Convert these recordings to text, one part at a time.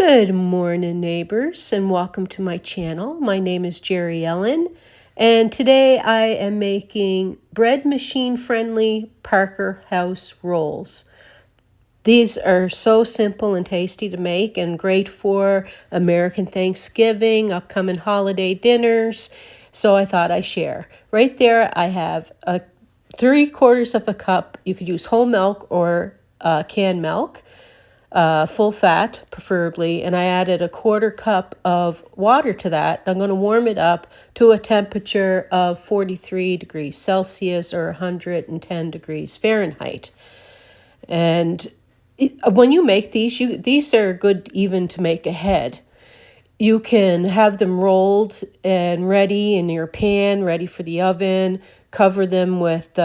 Good morning, neighbors, and welcome to my channel. My name is Jerry Ellen, and today I am making bread machine friendly Parker House rolls. These are so simple and tasty to make and great for American Thanksgiving, upcoming holiday dinners, so I thought I'd share. Right there I have 3/4 of a cup. You could use whole milk or canned milk. Full fat, preferably, and I added 1/4 cup of water to that. I'm going to warm it up to a temperature of 43 degrees Celsius or 110 degrees Fahrenheit. And when you make these are good even to make ahead. You can have them rolled and ready in your pan, ready for the oven. Cover them with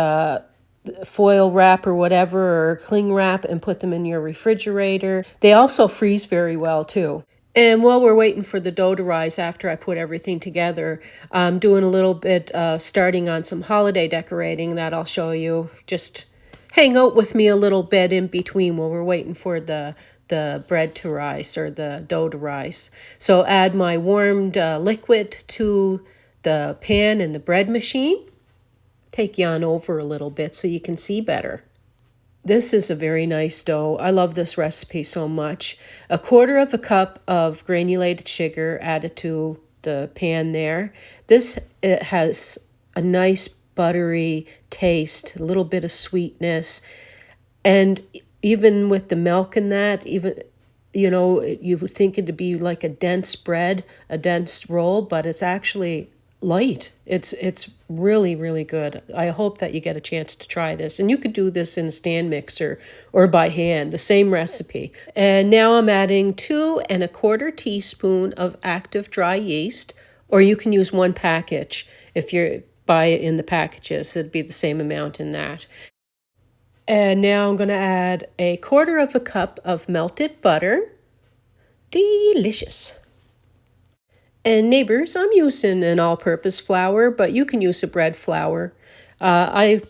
foil wrap or whatever, or cling wrap, and put them in your refrigerator. They also freeze very well too. And while we're waiting for the dough to rise after I put everything together, I'm doing a little bit starting on some holiday decorating that I'll show you. Just hang out with me a little bit in between while we're waiting for the bread to rise or the dough to rise. So add my warmed liquid to the pan and the bread machine. Take you on over a little bit so you can see better. This is a very nice dough. I love this recipe so much. 1/4 cup of granulated sugar added to the pan there. It has a nice buttery taste, a little bit of sweetness. And even with the milk in that, you would think it'd be like a dense bread, a dense roll, but it's actually light. It's really, really good. I hope that you get a chance to try this. And you could do this in a stand mixer or by hand, the same recipe. And now I'm adding 2¼ teaspoon of active dry yeast, or you can use one package if you buy it in the packages. It'd be the same amount in that. And now I'm going to add 1/4 cup of melted butter. Delicious. And neighbors, I'm using an all-purpose flour, but you can use a bread flour. I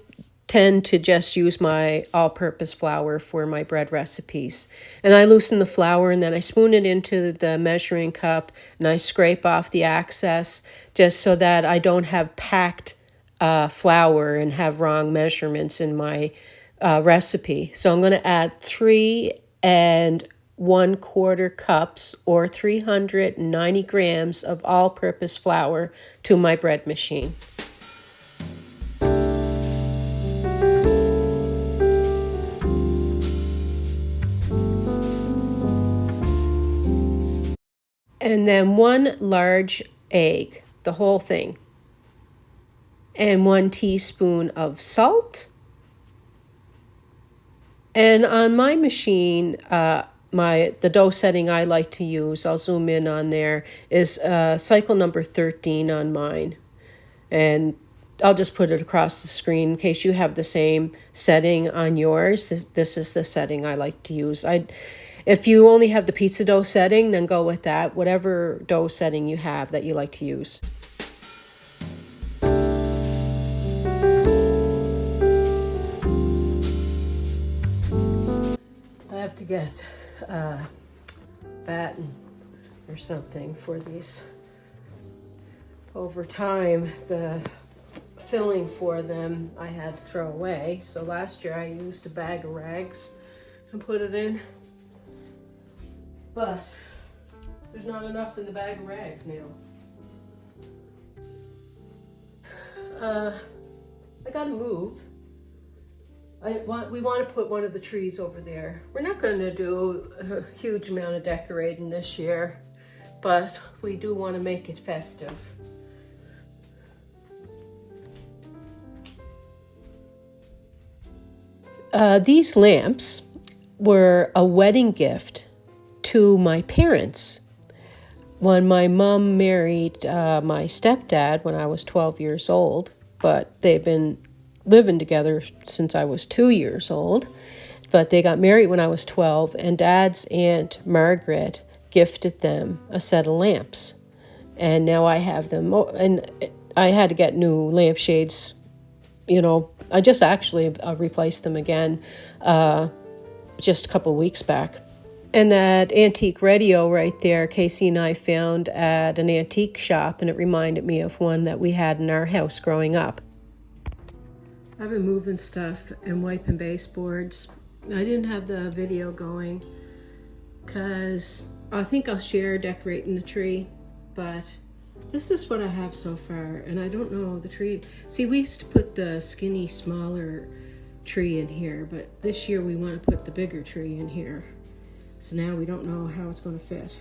tend to just use my all-purpose flour for my bread recipes. And I loosen the flour and then I spoon it into the measuring cup and I scrape off the excess just so that I don't have packed flour and have wrong measurements in my recipe. So I'm going to add 3¼ cups or 390 grams of all-purpose flour to my bread machine. And then 1 large egg, the whole thing, and 1 teaspoon of salt. And on my machine, the dough setting I like to use, I'll zoom in on there, is cycle number 13 on mine. And I'll just put it across the screen in case you have the same setting on yours. This is the setting I like to use. If you only have the pizza dough setting, then go with that, whatever dough setting you have that you like to use. I have to get batten or something for these. Over time, the filling for them I had to throw away. So last year I used a bag of rags and put it in. But there's not enough in the bag of rags now. I gotta move. We want to put one of the trees over there. We're not going to do a huge amount of decorating this year, but we do want to make it festive. These lamps were a wedding gift to my parents. When my mom married my stepdad when I was 12 years old, but they've been living together since I was 2 years old, but they got married when I was 12, and Dad's Aunt Margaret gifted them a set of lamps, and now I have them. And I had to get new lampshades. I just actually replaced them again just a couple weeks back. And that antique radio right there, Casey and I found at an antique shop, and it reminded me of one that we had in our house growing up. I've been moving stuff and wiping baseboards. I didn't have the video going because I think I'll share decorating the tree, but this is what I have so far, and I don't know the tree. See, we used to put the skinny, smaller tree in here, but this year we want to put the bigger tree in here. So now we don't know how it's going to fit.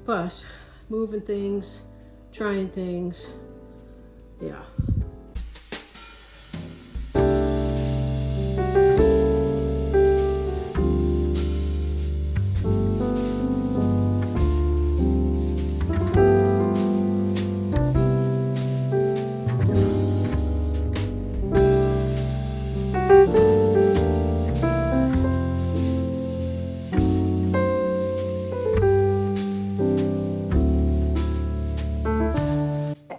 But moving things, trying things, yeah.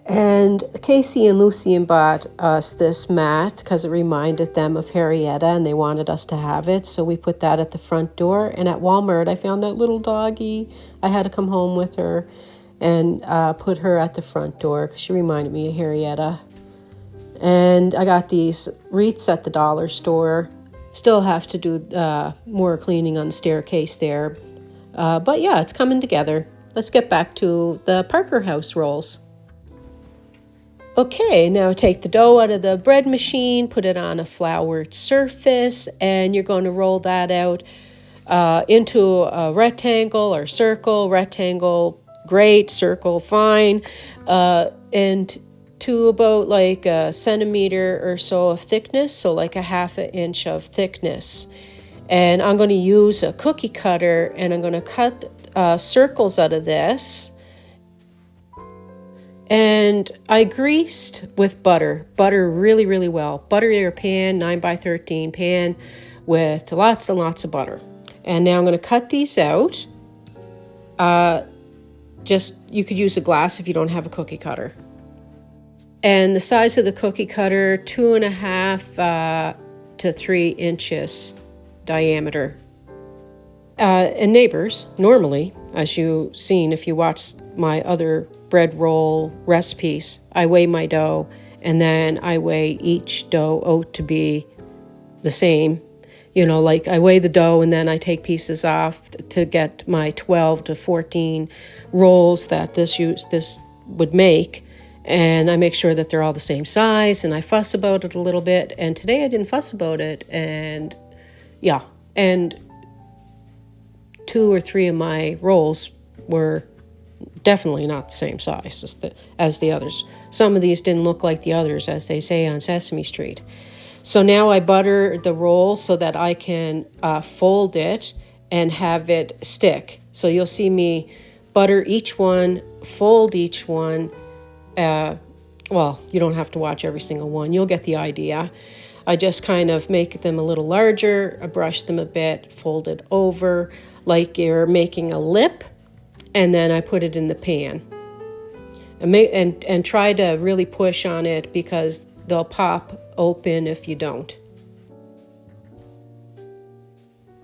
And Casey and Lucien bought us this mat because it reminded them of Harrietta and they wanted us to have it. So we put that at the front door. And at Walmart, I found that little doggy. I had to come home with her and put her at the front door because she reminded me of Harrietta. And I got these wreaths at the dollar store. Still have to do more cleaning on the staircase there. But yeah, it's coming together. Let's get back to the Parker House rolls. Okay, now take the dough out of the bread machine, put it on a floured surface, and you're going to roll that out into a rectangle or circle. Rectangle, great. Circle, fine. And to about like a centimeter or so of thickness, so like a ½ inch of thickness. And I'm going to use a cookie cutter, and I'm going to cut circles out of this. And I greased with butter really, really well. Butter your pan, 9x13 pan with lots and lots of butter. And now I'm going to cut these out. You could use a glass if you don't have a cookie cutter. And the size of the cookie cutter, 2.5 to 3 inches diameter. And neighbors, normally, as you've seen if you watch my other bread roll recipes, I weigh my dough, and then I weigh each dough out to be the same. You know, like I weigh the dough and then I take pieces off to get my 12 to 14 rolls that this would make. And I make sure that they're all the same size, and I fuss about it a little bit. And today I didn't fuss about it, and yeah. And 2 or 3 of my rolls were definitely not the same size as the others. Some of these didn't look like the others, as they say on Sesame Street. So now I butter the roll so that I can fold it and have it stick. So you'll see me butter each one, fold each one. Well, you don't have to watch every single one. You'll get the idea. I just kind of make them a little larger, I brush them a bit, fold it over like you're making a lip, and then I put it in the pan. And try to really push on it because they'll pop open if you don't.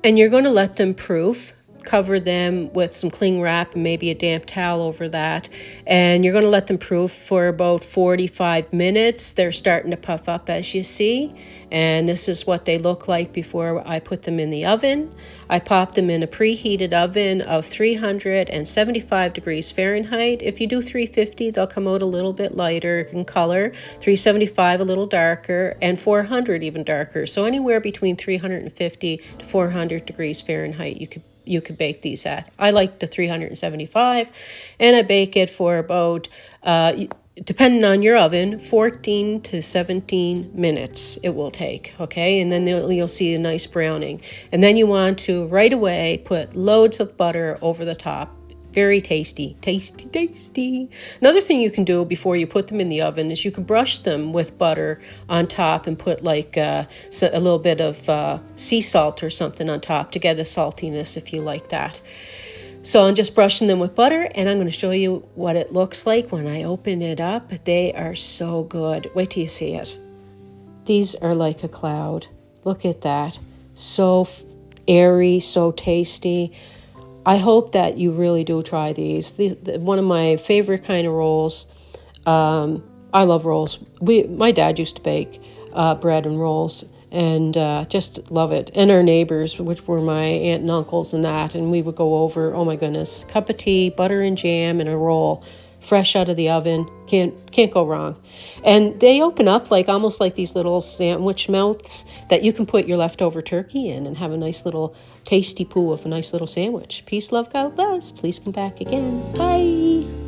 And you're going to let them proof. Cover them with some cling wrap and maybe a damp towel over that. And you're going to let them proof for about 45 minutes. They're starting to puff up, as you see. And this is what they look like before I put them in the oven. I pop them in a preheated oven of 375 degrees Fahrenheit. If you do 350, they'll come out a little bit lighter in color. 375 a little darker, and 400 even darker. So anywhere between 350 to 400 degrees Fahrenheit you could bake these at. I like the 375, and I bake it for about, depending on your oven, 14 to 17 minutes it will take, okay? And then you'll see a nice browning. And then you want to, right away, put loads of butter over the top. Very tasty, tasty, tasty. Another thing you can do before you put them in the oven is you can brush them with butter on top and put like a little bit of sea salt or something on top to get a saltiness if you like that. So I'm just brushing them with butter, and I'm going to show you what it looks like when I open it up. They are so good. Wait till you see it. These are like a cloud. Look at that. So airy, so tasty. I hope that you really do try these. One of my favorite kind of rolls. I love rolls. My dad used to bake bread and rolls, and just love it. And our neighbors, which were my aunt and uncles and that, and we would go over, oh my goodness, cup of tea, butter and jam, and a roll, fresh out of the oven. Can't go wrong. And they open up like almost like these little sandwich mouths that you can put your leftover turkey in and have a nice little tasty poo of a nice little sandwich. Peace, love, God bless. Please come back again. Bye.